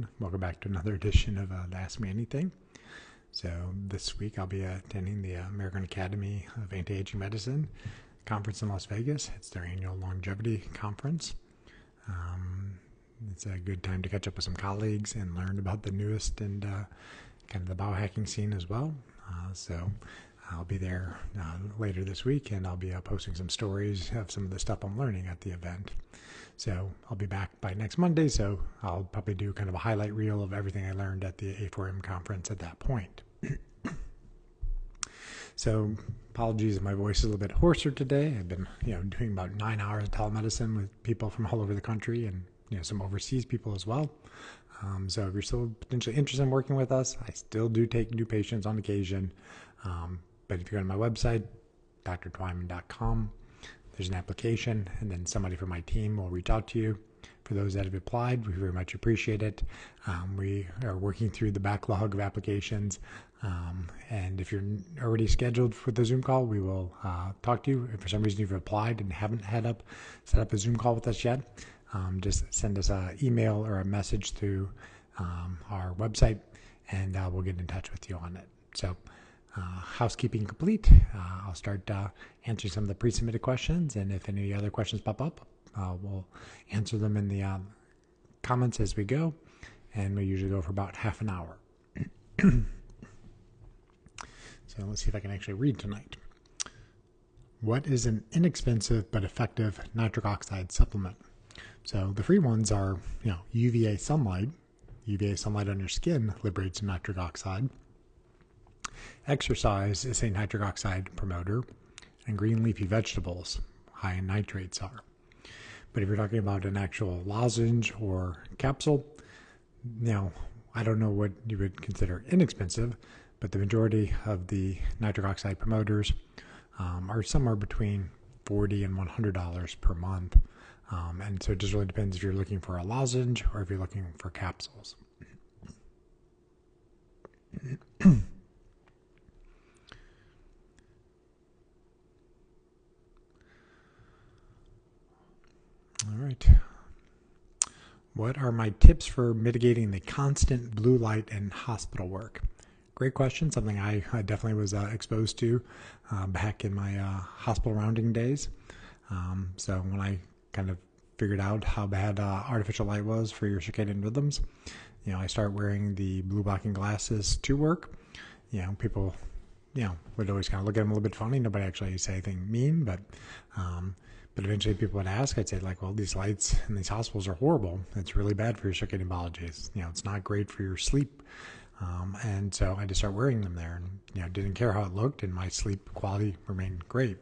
everyone. Welcome back to another edition of Ask Me Anything. So this week I'll be attending the American Academy of Anti-Aging Medicine conference in Las Vegas. It's their annual longevity conference. It's a good time to catch up with some colleagues and learn about the newest and kind of the biohacking scene as well. So I'll be there later this week, and I'll be posting some stories of some of the stuff I'm learning at the event. So I'll be back by next Monday, so I'll probably do kind of a highlight reel of everything I learned at the A4M conference at that point. So apologies if my voice is a little bit hoarser today. I've been doing about 9 hours of telemedicine with people from all over the country and some overseas people as well. So if you're still potentially interested in working with us, I still do take new patients on occasion. But if you go to my website, drtwyman.com, there's an application, and then somebody from my team will reach out to you. For those that have applied, we very much appreciate it. We are working through the backlog of applications, and if you're already scheduled for the Zoom call, we will talk to you. If for some reason you've applied and haven't set up a Zoom call with us yet, just send us an email or a message through our website, and we'll get in touch with you on it. So housekeeping complete. I'll start answering some of the pre-submitted questions, and if any other questions pop up, we'll answer them in the comments as we go, and we usually go for about half an hour. So let's see if I can actually read tonight. What is an inexpensive but effective nitric oxide supplement? So the free ones are, UVA sunlight. UVA sunlight on your skin liberates nitric oxide. Exercise is a nitric oxide promoter, and green leafy vegetables, high in nitrates, are. But if you're talking about an actual lozenge or capsule, I don't know what you would consider inexpensive, but the majority of the nitric oxide promoters are somewhere between $40 and $100 per month. And so it just really depends if you're looking for a lozenge or if you're looking for capsules. All right. What are my tips for mitigating the constant blue light in hospital work? Great question. Something I definitely was exposed to back in my hospital rounding days. So when I kind of figured out how bad artificial light was for your circadian rhythms, I started wearing the blue blocking glasses to work. People, would always kind of look at them a little bit funny. Nobody actually say anything mean, but eventually people would ask. I'd say, well, these lights in these hospitals are horrible. It's really bad for your circadian biology. It's not great for your sleep. And so I just started wearing them there, and didn't care how it looked, and my sleep quality remained great.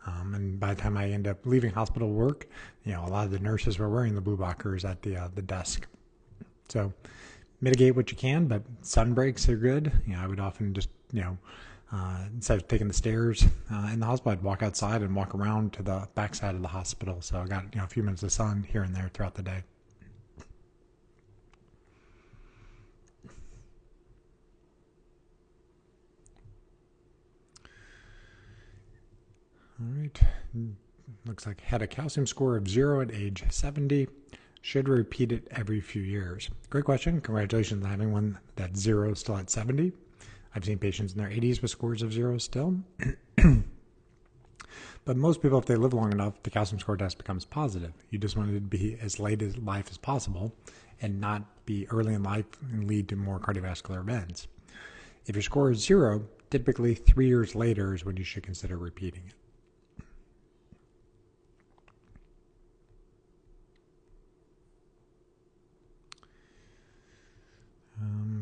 And by the time I ended up leaving hospital work, a lot of the nurses were wearing the blue blockers at the desk. So mitigate what you can, but sun breaks are good. I would often just instead of taking the stairs in the hospital, I'd walk outside and walk around to the backside of the hospital. So I got a few minutes of sun here and there throughout the day. All right. Looks like had a calcium score of 0 at age 70. Should repeat it every few years. Great question. Congratulations on having one that's 0 still at 70. I've seen patients in their 80s with scores of 0 still. But most people, if they live long enough, the calcium score test becomes positive. You just want it to be as late in life as possible and not be early in life and lead to more cardiovascular events. If your score is 0, typically 3 years later is when you should consider repeating it.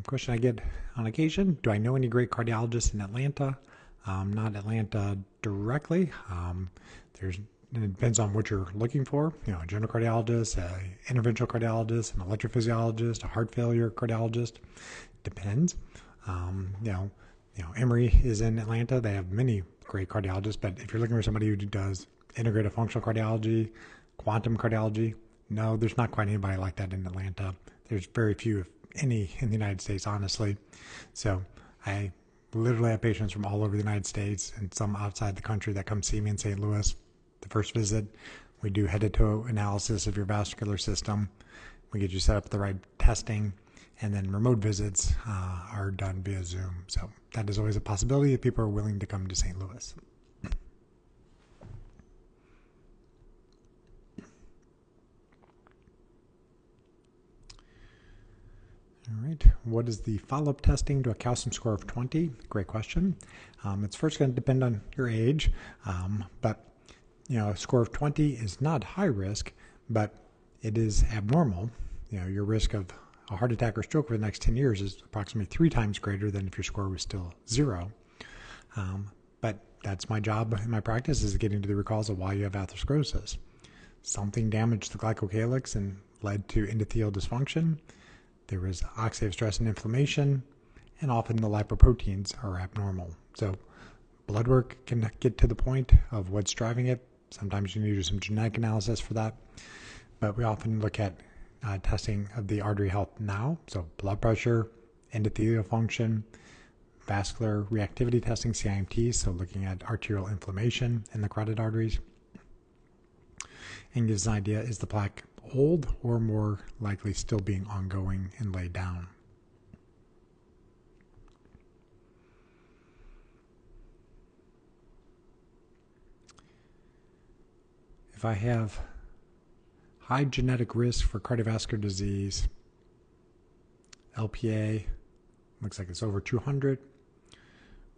Question I get on occasion: do I know any great cardiologists in Atlanta? Not Atlanta directly. It depends on what you're looking for. A general cardiologist, an interventional cardiologist, an electrophysiologist, a heart failure cardiologist. Depends. Emory is in Atlanta. They have many great cardiologists, but if you're looking for somebody who does integrative functional cardiology, quantum cardiology, no, there's not quite anybody like that in Atlanta. There's very few, if any, in the United States, honestly. So I literally have patients from all over the United States and some outside the country that come see me in St. Louis. The first visit, we do head-to-toe analysis of your vascular system. We get you set up with the right testing. and then remote visits are done via Zoom. So that is always a possibility if people are willing to come to St. Louis. All right, what is the follow-up testing to a calcium score of 20? Great question. It's first going to depend on your age, but a score of 20 is not high risk, but it is abnormal. Your risk of a heart attack or stroke for the next 10 years is approximately 3 times greater than if your score was still 0. But that's my job in my practice, is getting to the root cause of why you have atherosclerosis. Something damaged the glycocalyx and led to endothelial dysfunction. There was oxidative stress and inflammation, and often the lipoproteins are abnormal. So blood work can get to the point of what's driving it. Sometimes you need to do some genetic analysis for that, but we often look at testing of the artery health now. So blood pressure, endothelial function, vascular reactivity testing, CIMT, so looking at arterial inflammation in the carotid arteries. And gives an idea, is the plaque old or more likely still being ongoing and laid down? If I have high genetic risk for cardiovascular disease, LPA, looks like it's over 200,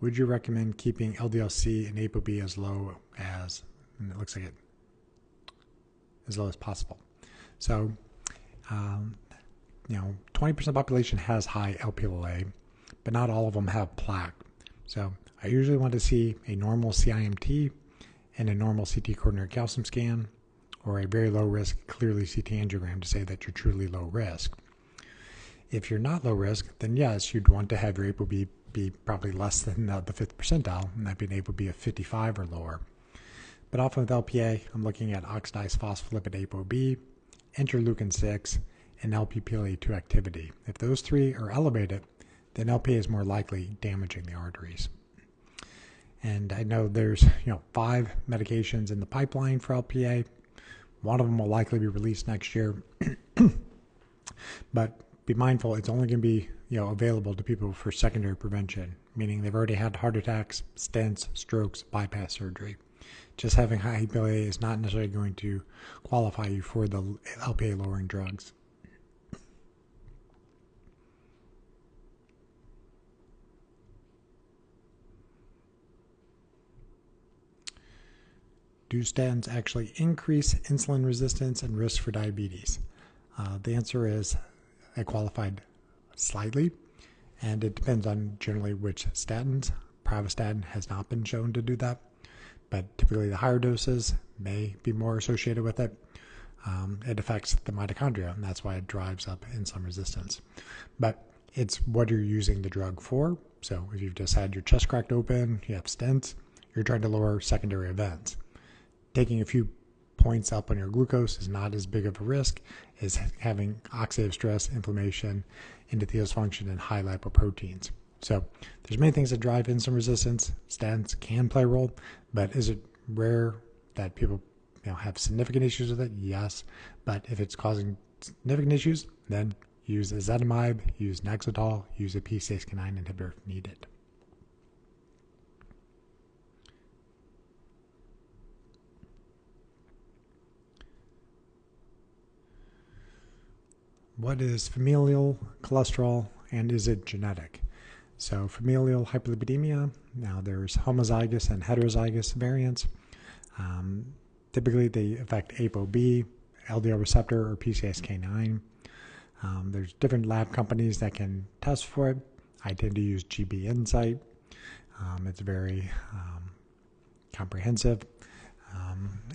would you recommend keeping LDL-C and ApoB as low as, and it looks like it, as low as possible? So, 20% of the population has high LPLA, but not all of them have plaque. So I usually want to see a normal CIMT and a normal CT coronary calcium scan, or a very low risk, clearly CT angiogram to say that you're truly low risk. If you're not low risk, then yes, you'd want to have your ApoB be probably less than the 5th percentile, and that'd be an ApoB of 55 or lower. But often with LPA, I'm looking at oxidized phospholipid ApoB, interleukin-6, and LPPLA2 activity. If those 3 are elevated, then LPA is more likely damaging the arteries. And I know there's 5 medications in the pipeline for LPA. One of them will likely be released next year. But be mindful, it's only going to be available to people for secondary prevention, meaning they've already had heart attacks, stents, strokes, bypass surgery. Just having high LPA is not necessarily going to qualify you for the LPA lowering drugs. Do statins actually increase insulin resistance and risk for diabetes? The answer is I qualified slightly, and it depends on generally which statins. Pravastatin has not been shown to do that, but typically the higher doses may be more associated with it. It affects the mitochondria, and that's why it drives up insulin resistance. But it's what you're using the drug for. So if you've just had your chest cracked open, you have stents, you're trying to lower secondary events. Taking a few points up on your glucose is not as big of a risk as having oxidative stress, inflammation, endothelial dysfunction, and high lipoproteins. So there's many things that drive insulin resistance. Statins can play a role, but is it rare that people have significant issues with it? Yes, but if it's causing significant issues, then use ezetimibe, use Nexletol, use a PCSK9 inhibitor if needed. What is familial cholesterol, and is it genetic? So familial hyperlipidemia, now there's homozygous and heterozygous variants. Typically they affect ApoB, LDL receptor, or PCSK9. There's different lab companies that can test for it. I tend to use GB Insight. It's very comprehensive,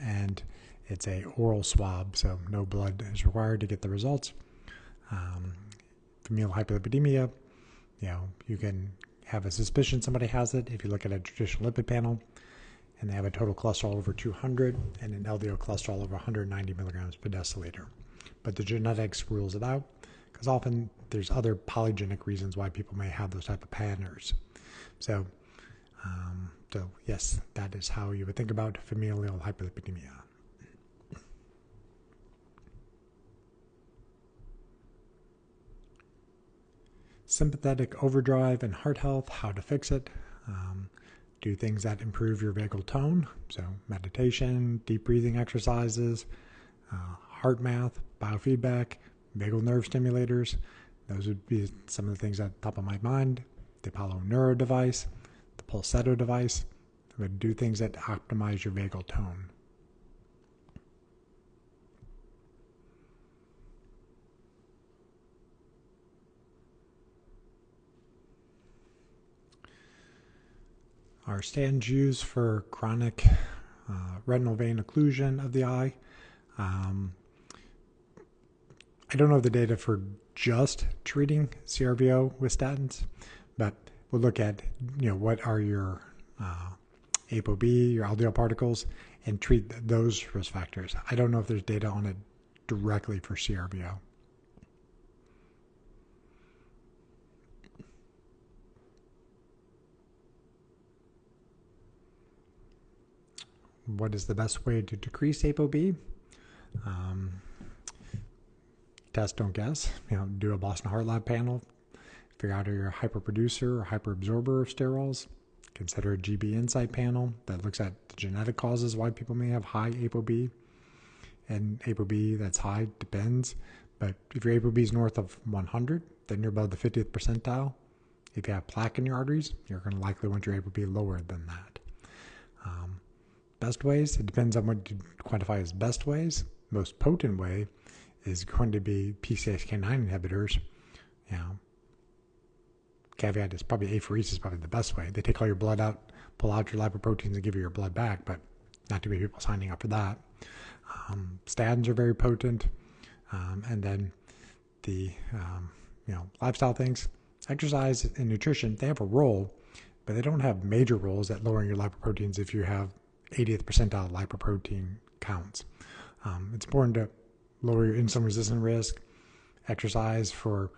and it's a oral swab, so no blood is required to get the results. Familial hyperlipidemia, you can have a suspicion somebody has it if you look at a traditional lipid panel and they have a total cholesterol over 200 and an LDL cholesterol over 190 milligrams per deciliter. But the genetics rules it out because often there's other polygenic reasons why people may have those type of patterns. So yes, that is how you would think about familial hyperlipidemia. sympathetic overdrive and heart health, how to fix it. Do things that improve your vagal tone, so meditation, deep breathing exercises, heart math, biofeedback, vagal nerve stimulators. Those would be some of the things at the top of my mind. The Apollo Neuro device, the Pulsetto device would do things that optimize your vagal tone. Our statins used for chronic retinal vein occlusion of the eye. I don't know the data for just treating CRVO with statins, but we'll look at what are your ApoB, your LDL particles, and treat those risk factors. I don't know if there's data on it directly for CRVO. What is the best way to decrease ApoB? Test, don't guess. Do a Boston Heart Lab panel. Figure out if you're a hyperproducer or hyperabsorber of sterols. Consider a GB Insight panel that looks at the genetic causes why people may have high ApoB. And ApoB that's high depends. But if your ApoB is north of 100, then you're above the 50th percentile. If you have plaque in your arteries, you're going to likely want your ApoB lower than that. Best ways, it depends on what you quantify as best ways. Most potent way is going to be PCSK9 inhibitors. Caveat is probably apheresis is probably the best way. They take all your blood out, pull out your lipoproteins and give you your blood back, but not too many people signing up for that. Statins are very potent. And then the lifestyle things, exercise and nutrition, they have a role, but they don't have major roles at lowering your lipoproteins if you have 80th percentile lipoprotein counts. It's important to lower your insulin resistant risk, exercise for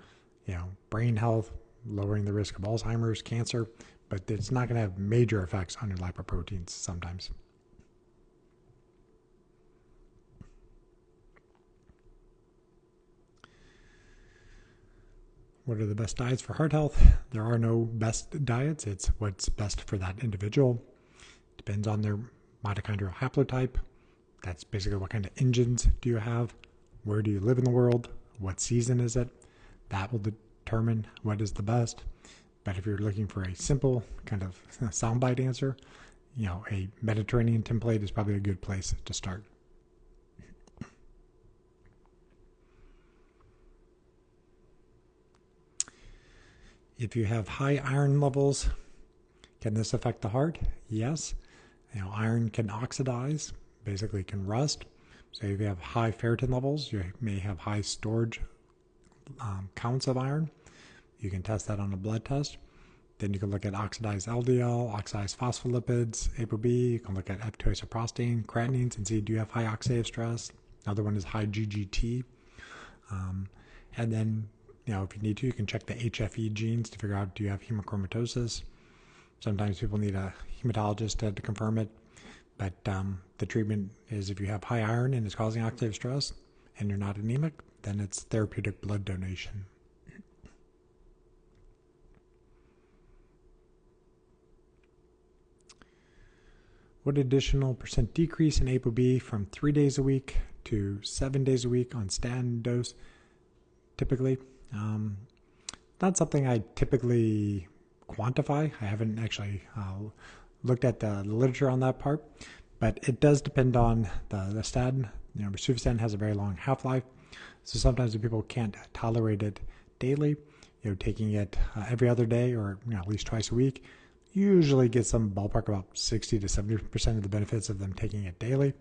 brain health, lowering the risk of Alzheimer's, cancer, but it's not going to have major effects on your lipoproteins sometimes. What are the best diets for heart health? There are no best diets. It's what's best for that individual. Depends on their mitochondrial haplotype. That's basically what kind of engines do you have? Where do you live in the world? What season is it? That will determine what is the best. But if you're looking for a simple kind of soundbite answer, a Mediterranean template is probably a good place to start. If you have high iron levels, can this affect the heart? Yes. Iron can oxidize, basically can rust. So if you have high ferritin levels, you may have high storage counts of iron. You can test that on a blood test. Then you can look at oxidized LDL, oxidized phospholipids, ApoB. You can look at epitoisoprostane, creatinines, and see, do you have high oxidative stress? Another one is high GGT. And then, if you need to, you can check the HFE genes to figure out, do you have hemochromatosis? Sometimes people need a hematologist to confirm it. But the treatment is, if you have high iron and it's causing oxidative stress and you're not anemic, then it's therapeutic blood donation. What additional percent decrease in ApoB from 3 days a week to 7 days a week on statin dose typically? Not something I typically quantify. I haven't actually looked at the literature on that part, but it does depend on the statin. Rosuvastatin has a very long half-life, so sometimes if people can't tolerate it daily, taking it every other day or at least twice a week usually gets some ballpark about 60 to 70% of the benefits of them taking it daily.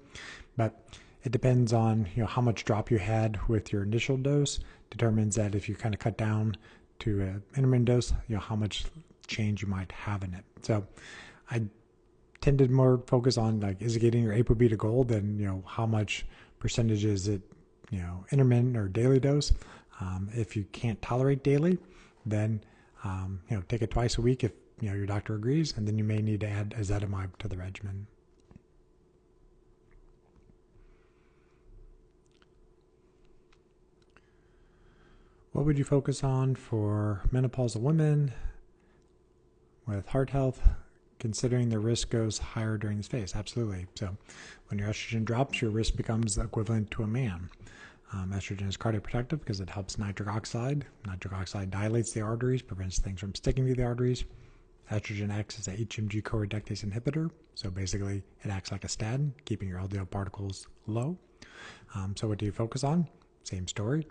But it depends on how much drop you had with your initial dose, determines that if you kind of cut down to an intermittent dose, how much change you might have in it. So I tended more focus on is it getting your ApoB to goal than how much percentage is it intermittent or daily dose. If you can't tolerate daily, then take it twice a week if your doctor agrees, and then you may need to add ezetimibe to the regimen. What would you focus on for menopausal women with heart health, considering the risk goes higher during this phase? Absolutely. So when your estrogen drops, your risk becomes equivalent to a man. Estrogen is cardioprotective because it helps nitric oxide. Nitric oxide dilates the arteries, prevents things from sticking to the arteries. Estrogen acts as a HMG co-reductase inhibitor. So basically, it acts like a statin, keeping your LDL particles low. So what do you focus on? Same story.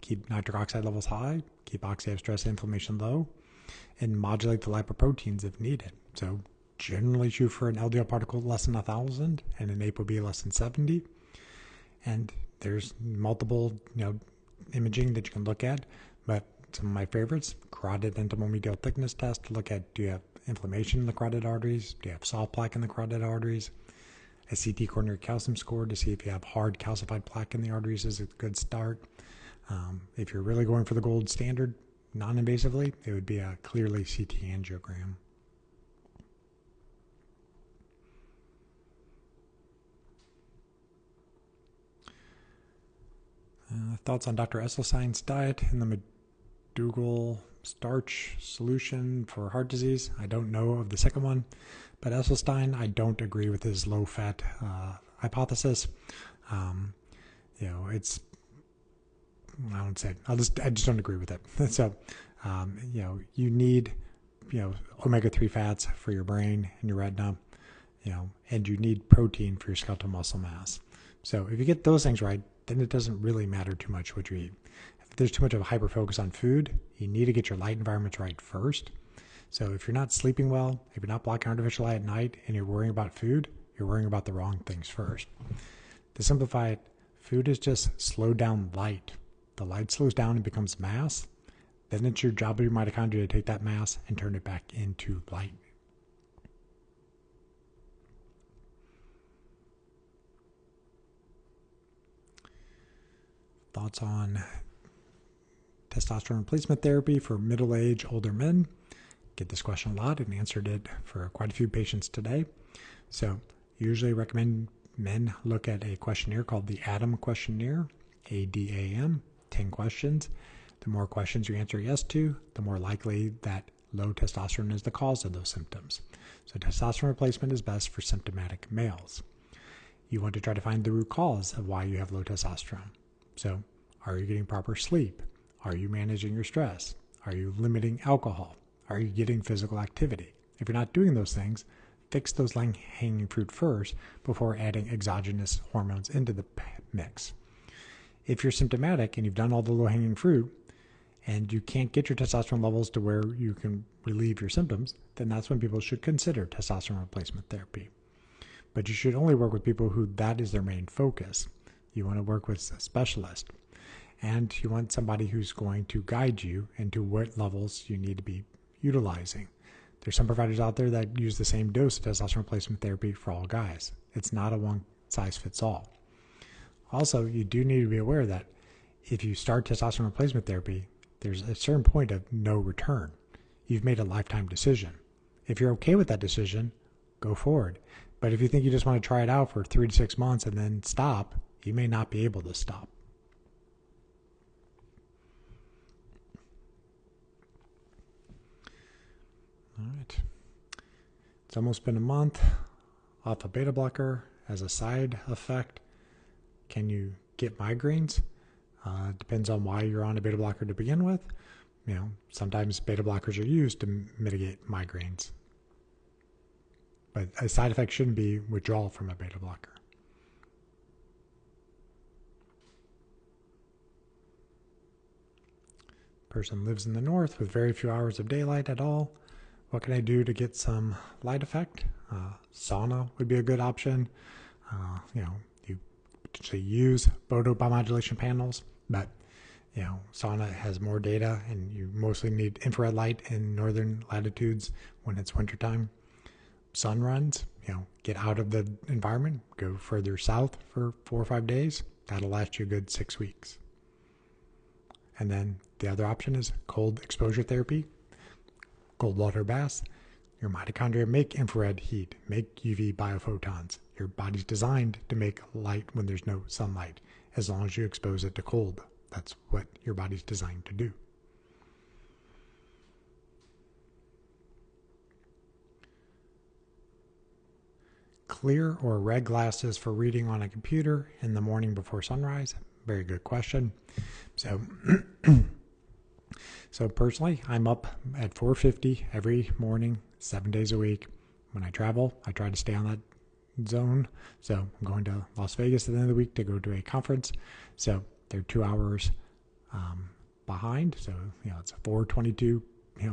Keep nitric oxide levels high, keep oxidative stress and inflammation low, and modulate the lipoproteins if needed. So generally shoot for an LDL particle less than 1,000 and an ApoB less than 70. And there's multiple, imaging that you can look at, but some of my favorites: carotid entomomedial thickness test to look at, do you have inflammation in the carotid arteries? Do you have soft plaque in the carotid arteries? A CT coronary calcium score to see if you have hard calcified plaque in the arteries is a good start. If you're really going for the gold standard, non-invasively, it would be a clearly CT angiogram. Thoughts on Dr. Esselstein's diet and the McDougall starch solution for heart disease? I don't know of the second one, but Esselstein, I don't agree with his low-fat hypothesis. It's, I won't say, I just don't agree with it. So, you need, omega-3 fats for your brain and your retina, and you need protein for your skeletal muscle mass. So if you get those things right, then it doesn't really matter too much what you eat. If there's too much of a hyper focus on food, you need to get your light environments right first. So if you're not sleeping well, if you're not blocking artificial light at night, and you're worrying about food, you're worrying about the wrong things first. To simplify it, food is just slowed down light. The light slows down and becomes mass. Then it's your job of your mitochondria to take that mass and turn it back into light. Thoughts on testosterone replacement therapy for middle-aged older men? Get this question a lot and answered it for quite a few patients today. So usually recommend men look at a questionnaire called the ADAM questionnaire, ADAM, 10 questions. The more questions you answer yes to, the more likely that low testosterone is the cause of those symptoms. So testosterone replacement is best for symptomatic males. You want to try to find the root cause of why you have low testosterone. So, are you getting proper sleep? Are you managing your stress? Are you limiting alcohol? Are you getting physical activity? If you're not doing those things, fix those low-hanging fruit first before adding exogenous hormones into the mix. If you're symptomatic and you've done all the low-hanging fruit and you can't get your testosterone levels to where you can relieve your symptoms, then that's when people should consider testosterone replacement therapy. But you should only work with people who that is their main focus. You want to work with a specialist, and you want somebody who's going to guide you into what levels you need to be utilizing. There's some providers out there that use the same dose of testosterone replacement therapy for all guys. It's not a one-size-fits-all. Also, you do need to be aware that if you start testosterone replacement therapy, there's a certain point of no return. You've made a lifetime decision. If you're okay with that decision, go forward. But if you think you just want to try it out for 3 to 6 months and then stop, you may not be able to stop. All right. It's almost been a month off a beta blocker. As a side effect, can you get migraines? Depends on why you're on a beta blocker to begin with. Sometimes beta blockers are used to mitigate migraines. But a side effect shouldn't be withdrawal from a beta blocker. Person lives in the north with very few hours of daylight at all. What can I do to get some light effect? Sauna would be a good option. You potentially use photobiomodulation panels, but sauna has more data, and you mostly need infrared light in northern latitudes when it's wintertime. Sun runs, get out of the environment, go further south for 4 or 5 days. That'll last you a good 6 weeks. And then the other option is cold exposure therapy, cold water baths. Your mitochondria make infrared heat, make UV biophotons. Your body's designed to make light when there's no sunlight, as long as you expose it to cold That's what your body's designed to do. Clear or red glasses for reading on a computer in the morning before sunrise? Very good question. So, so personally, I'm up at 4:50 every morning, 7 days a week. When I travel, I try to stay on that zone. So I'm going to Las Vegas at the end of the week to go to a conference. So they're 2 hours behind. So, it's 4:22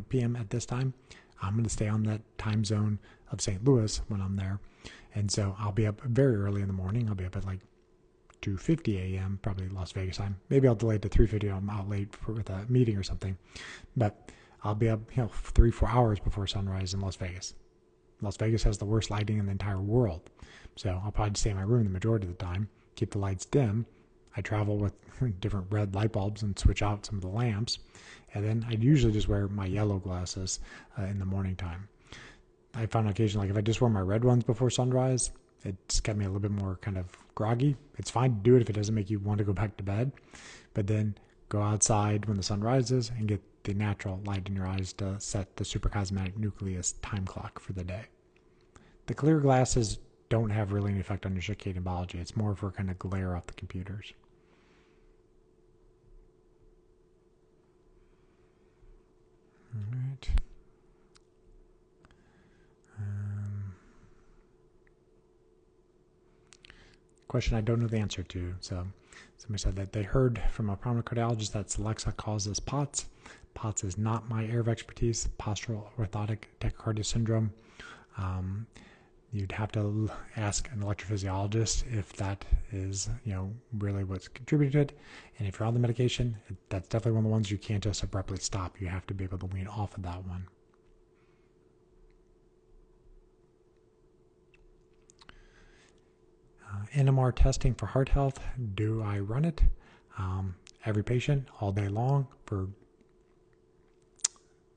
p.m. at this time. I'm going to stay on that time zone of St. Louis when I'm there. And so I'll be up very early in the morning. I'll be up at like 2:50 a.m., probably Las Vegas time. Maybe I'll delay it to 3:50. I'm out late with a meeting or something. But I'll be up 3-4 hours before sunrise in Las Vegas. Las Vegas has the worst lighting in the entire world. So I'll probably stay in my room the majority of the time, keep the lights dim. I travel with different red light bulbs and switch out some of the lamps. And then I usually just wear my yellow glasses in the morning time. I found on occasion, like if I just wear my red ones before sunrise, it's got me a little bit more kind of groggy. It's fine to do it if it doesn't make you want to go back to bed. But then go outside when the sun rises and get the natural light in your eyes to set the supracosmatic nucleus time clock for the day. The clear glasses don't have really any effect on your circadian biology. It's more for kind of glare off the computers. All right. Question I don't know the answer to. So somebody said that they heard from a prominent cardiologist that Celexa causes POTS. POTS is not my area of expertise. Postural orthotic tachycardia syndrome. You'd have to ask an electrophysiologist if that is, really what's contributed to it. And if you're on the medication, that's definitely one of the ones you can't just abruptly stop. You have to be able to wean off of that one. NMR testing for heart health. Do I run it? Every patient all day long for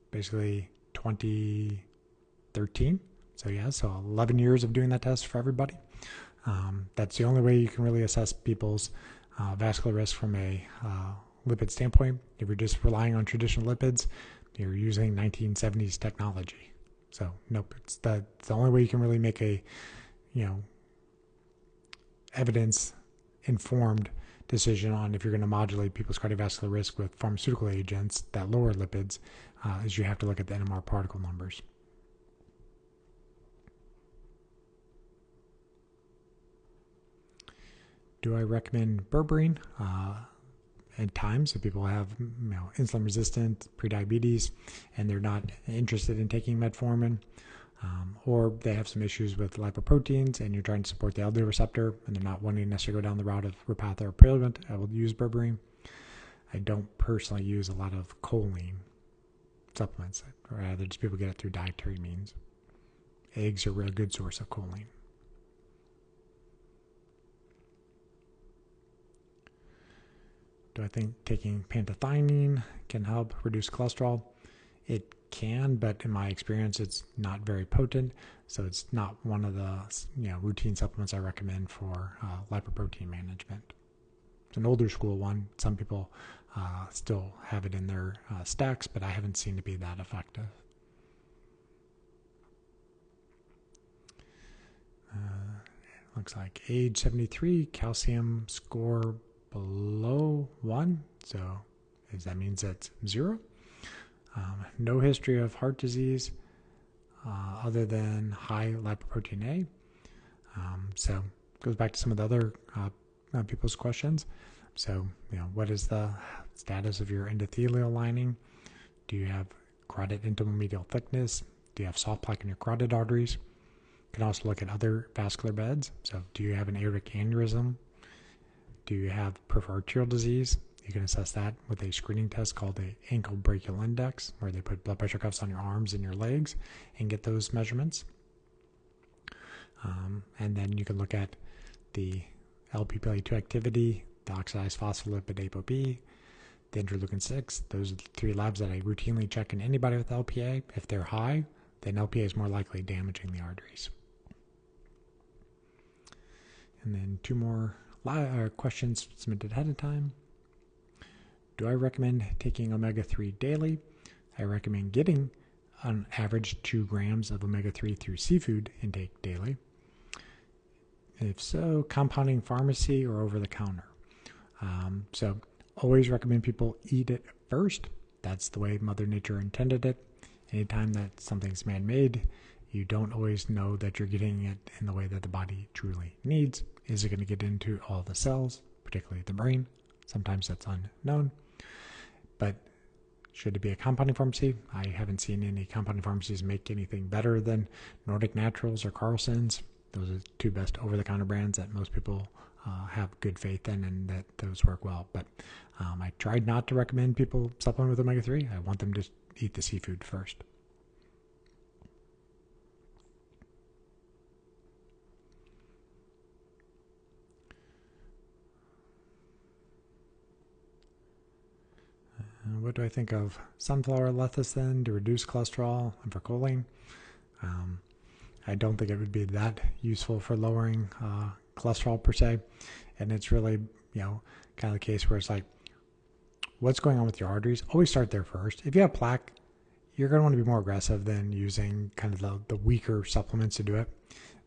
basically 2013. So 11 years of doing that test for everybody. That's the only way you can really assess people's vascular risk from a lipid standpoint. If you're just relying on traditional lipids, you're using 1970s technology. So nope, it's the only way you can really make a, evidence-informed decision on if you're going to modulate people's cardiovascular risk with pharmaceutical agents that lower lipids, is you have to look at the NMR particle numbers. Do I recommend berberine? At times, if people have insulin resistant prediabetes and they're not interested in taking metformin, or they have some issues with lipoproteins and you're trying to support the LDL receptor and they're not wanting to necessarily go down the route of Repatha or Praluent, I will use berberine. I don't personally use a lot of choline supplements. Rather, just people get it through dietary means. Eggs are a real good source of choline. Do I think taking pantothionine can help reduce cholesterol? It can, but in my experience, it's not very potent. So it's not one of the routine supplements I recommend for lipoprotein management. It's an older school one. Some people still have it in their stacks, but I haven't seen it be that effective. Looks like age 73, calcium score below 1. So that means it's 0. No history of heart disease other than high lipoprotein A. So it goes back to some of the other people's questions. So, what is the status of your endothelial lining? Do you have carotid intima-medial thickness? Do you have soft plaque in your carotid arteries? You can also look at other vascular beds. So do you have an aortic aneurysm? Do you have peripheral arterial disease? You can assess that with a screening test called the ankle brachial index, where they put blood pressure cuffs on your arms and your legs and get those measurements. And then you can look at the LPPL2 activity, the oxidized phospholipid ApoB, the interleukin 6. Those are the 3 labs that I routinely check in anybody with LPA. If they're high, then LPA is more likely damaging the arteries. And then 2 more questions submitted ahead of time. do I recommend taking omega-3 daily? I recommend getting on average 2 grams of omega-3 through seafood intake daily. If so, compounding pharmacy or over the counter. So always recommend people eat it first. That's the way Mother Nature intended it. Anytime that something's man-made, you don't always know that you're getting it in the way that the body truly needs. Is it going to get into all the cells, particularly the brain? Sometimes that's unknown. But should it be a compounding pharmacy? I haven't seen any compounding pharmacies make anything better than Nordic Naturals or Carlson's. Those are the 2 best over-the-counter brands that most people have good faith in and that those work well. But I tried not to recommend people supplement with omega-3. I want them to eat the seafood first. What do I think of sunflower lecithin to reduce cholesterol and for choline? I don't think it would be that useful for lowering cholesterol per se. And it's really, kind of the case where it's like, what's going on with your arteries? Always start there first. If you have plaque, you're going to want to be more aggressive than using kind of the weaker supplements to do it.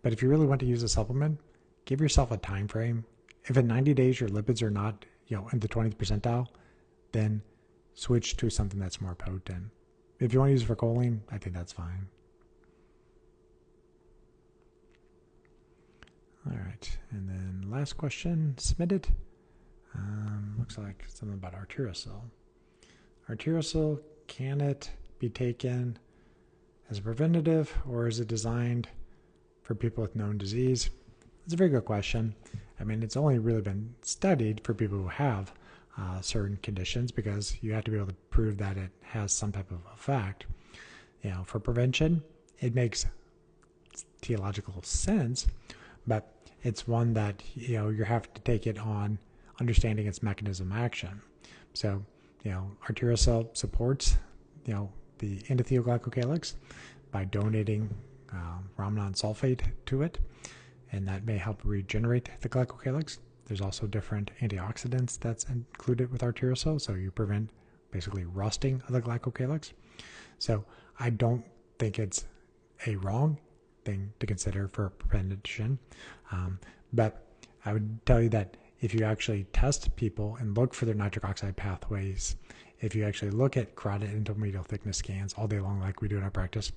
But if you really want to use a supplement, give yourself a time frame. If in 90 days your lipids are not, in the 20th percentile, then switch to something that's more potent. If you want to use it for choline, I think that's fine. All right, and then last question submitted. Looks like something about arteriosol. Arteriosol, can it be taken as a preventative, or is it designed for people with known disease? It's a very good question. I mean, it's only really been studied for people who have certain conditions, because you have to be able to prove that it has some type of effect. For prevention, it makes theological sense, but it's one that you have to take it on understanding its mechanism of action. So arteriosol supports the endothelioglycocalyx by donating rhamnon sulfate to it, and that may help regenerate the glycocalyx. There's also different antioxidants that's included with arteriosol, so you prevent basically rusting of the glycocalyx. So I don't think it's a wrong thing to consider for prevention, but I would tell you that if you actually test people and look for their nitric oxide pathways, if you actually look at carotid endomedial thickness scans all day long like we do in our practice,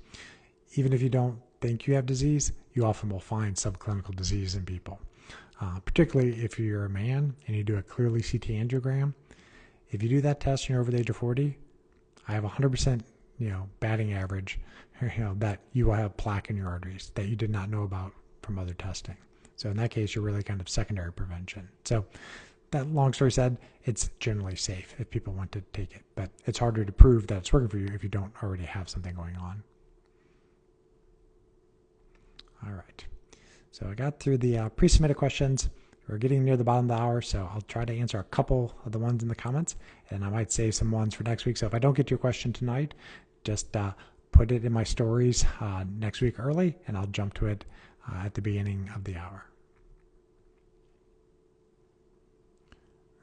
even if you don't think you have disease, you often will find subclinical disease in people. Particularly if you're a man and you do a clearly CT angiogram. If you do that test and you're over the age of 40, I have 100% batting average that you will have plaque in your arteries that you did not know about from other testing. So in that case, you're really kind of secondary prevention. So that long story said, it's generally safe if people want to take it, but it's harder to prove that it's working for you if you don't already have something going on. All right. So I got through the pre-submitted questions. We're getting near the bottom of the hour, so I'll try to answer a couple of the ones in the comments, and I might save some ones for next week. So if I don't get to your question tonight, just put it in my stories next week early, and I'll jump to it at the beginning of the hour.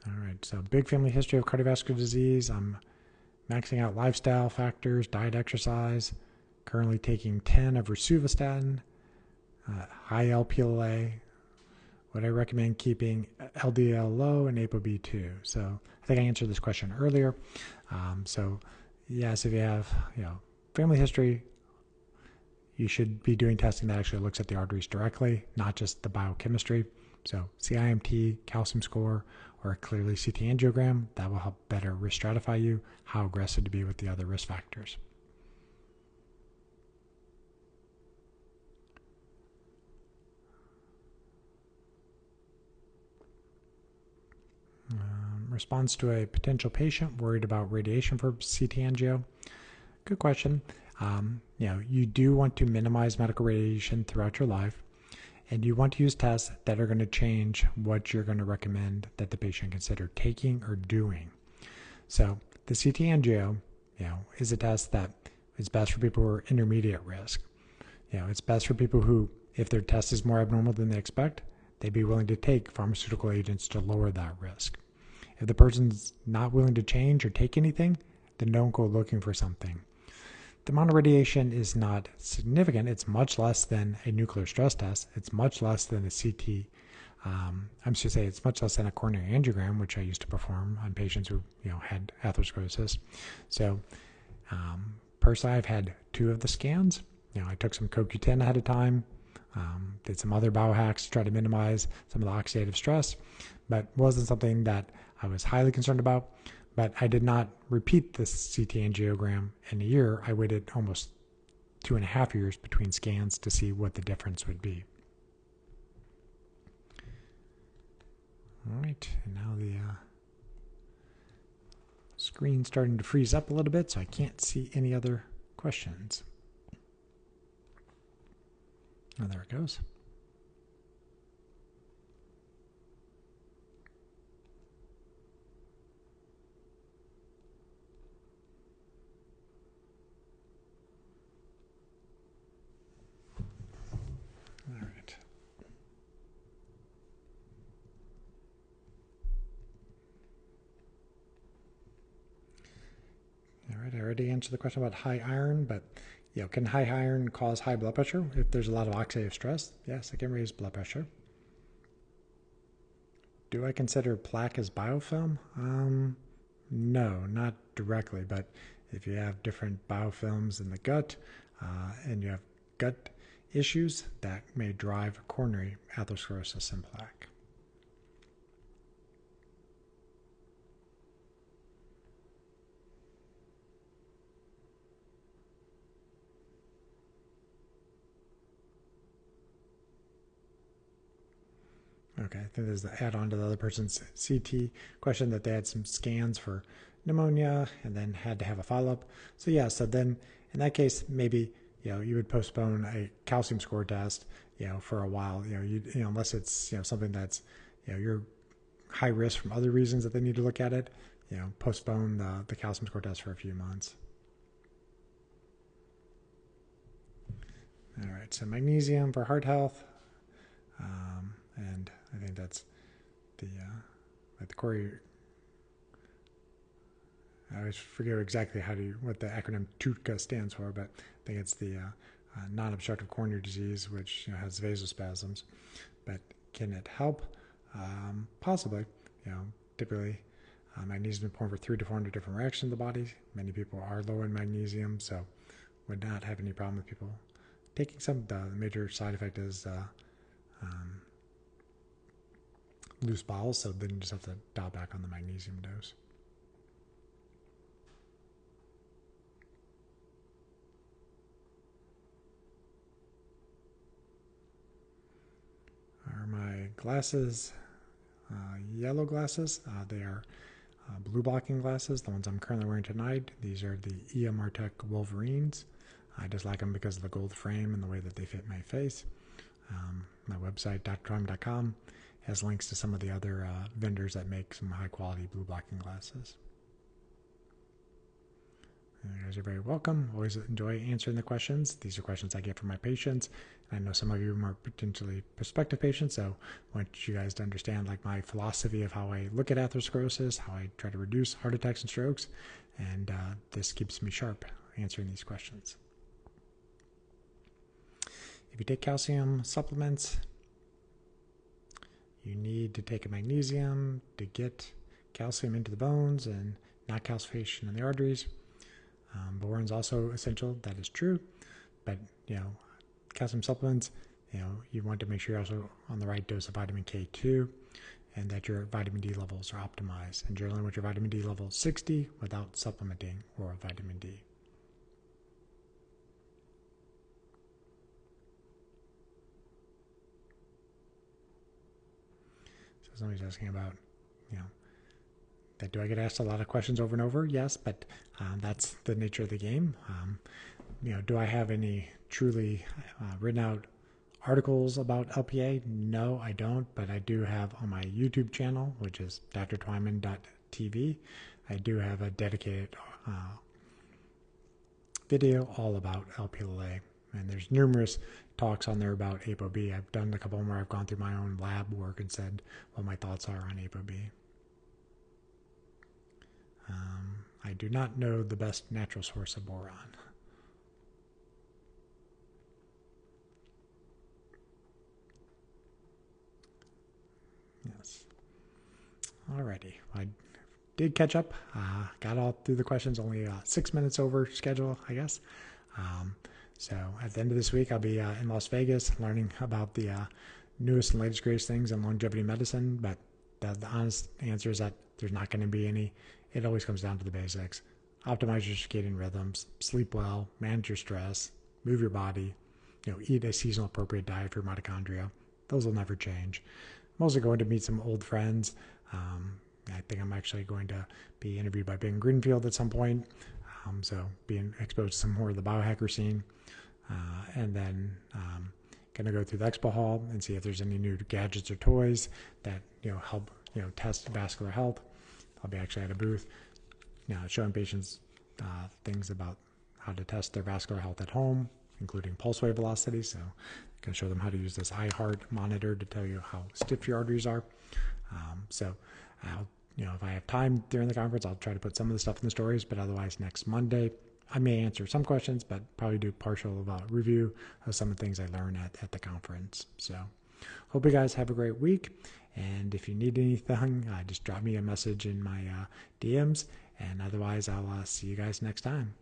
All right, so big family history of cardiovascular disease. I'm maxing out lifestyle factors, diet, exercise. Currently taking 10 of rosuvastatin. High LPLA. Would I recommend keeping LDL low and ApoB2? So I think I answered this question earlier. So yes, if you have family history, you should be doing testing that actually looks at the arteries directly, not just the biochemistry. So CIMT, calcium score, or a clearly CT angiogram, that will help better risk stratify you, how aggressive to be with the other risk factors. Response to a potential patient worried about radiation for CT angio. Good question. You do want to minimize medical radiation throughout your life, and you want to use tests that are going to change what you're going to recommend that the patient consider taking or doing. So the CT angio, is a test that is best for people who are intermediate risk. It's best for people who, if their test is more abnormal than they expect, they'd be willing to take pharmaceutical agents to lower that risk. If the person's not willing to change or take anything, then don't go looking for something. The amount of radiation is not significant. It's much less than a nuclear stress test. It's much less than a CT. It's much less than a coronary angiogram, which I used to perform on patients who had atherosclerosis. So personally, I've had 2 of the scans. I took some CoQ10 ahead of time, did some other biohacks to try to minimize some of the oxidative stress, but wasn't something that I was highly concerned about. But I did not repeat the CT angiogram in a year. I waited almost 2.5 years between scans to see what the difference would be. All right, and now the screen's starting to freeze up a little bit, so I can't see any other questions. Oh, there it goes. All right. All right, I already answered the question about high iron, but can high iron cause high blood pressure if there's a lot of oxidative stress? Yes, it can raise blood pressure. Do I consider plaque as biofilm? No, not directly, but if you have different biofilms in the gut and you have gut issues, that may drive coronary atherosclerosis and plaque. Okay, I think there's the add-on to the other person's CT question that they had some scans for pneumonia and then had to have a follow-up. So then in that case, maybe you would postpone a calcium score test for a while. Unless it's something that's you're high risk from other reasons that they need to look at it. Postpone the calcium score test for a few months. All right, so magnesium for heart health. And I think that's the Corey. I always forget exactly what the acronym TUTCA stands for, but I think it's the non-obstructive coronary disease, which has vasospasms. But can it help? Possibly. Typically magnesium is important for 300 to 400 different reactions in the body. Many people are low in magnesium, so would not have any problem with people taking some. The major side effect is loose bowels, so then you just have to dial back on the magnesium dose. Are my glasses yellow glasses? They are blue blocking glasses, the ones I'm currently wearing tonight. These are the EMRtech Wolverines. I just like them because of the gold frame and the way that they fit my face. My website, drtwyman.com, has links to some of the other vendors that make some high-quality blue blocking glasses. You guys are very welcome. Always enjoy answering the questions. These are questions I get from my patients. I know some of you are potentially prospective patients, so I want you guys to understand my philosophy of how I look at atherosclerosis, how I try to reduce heart attacks and strokes, and this keeps me sharp answering these questions. If you take calcium supplements, you need to take a magnesium to get calcium into the bones and not calcification in the arteries. Boron is also essential. That is true. But, calcium supplements, you want to make sure you're also on the right dose of vitamin K2 and that your vitamin D levels are optimized. And generally want your vitamin D level 60 without supplementing oral vitamin D. Somebody's asking about, do I get asked a lot of questions over and over? Yes, but that's the nature of the game. Do I have any truly written out articles about LPA? No, I don't, but I do have on my YouTube channel, which is drtwyman.tv, I do have a dedicated video all about LPLA. And there's numerous talks on there about ApoB. I've done a couple where I've gone through my own lab work and said what my thoughts are on ApoB. I do not know the best natural source of boron. Yes. Alrighty. I did catch up. Got all through the questions, only 6 minutes over schedule, I guess. So at the end of this week, I'll be in Las Vegas learning about the newest and latest greatest things in longevity medicine. But the honest answer is that there's not going to be any. It always comes down to the basics. Optimize your circadian rhythms, sleep well, manage your stress, move your body, eat a seasonal appropriate diet for your mitochondria. Those will never change. I'm also going to meet some old friends. I think I'm actually going to be interviewed by Ben Greenfield at some point. So being exposed to some more of the biohacker scene. And then going to go through the expo hall and see if there's any new gadgets or toys that help test vascular health. I'll be actually at a booth showing patients things about how to test their vascular health at home, including pulse wave velocity. So I can show them how to use this iHeart monitor to tell you how stiff your arteries are. So I'll, if I have time during the conference, I'll try to put some of the stuff in the stories, but otherwise next Monday, I may answer some questions, but probably do partial review of some of the things I learned at the conference. So hope you guys have a great week. And if you need anything, just drop me a message in my DMs. And otherwise, I'll see you guys next time.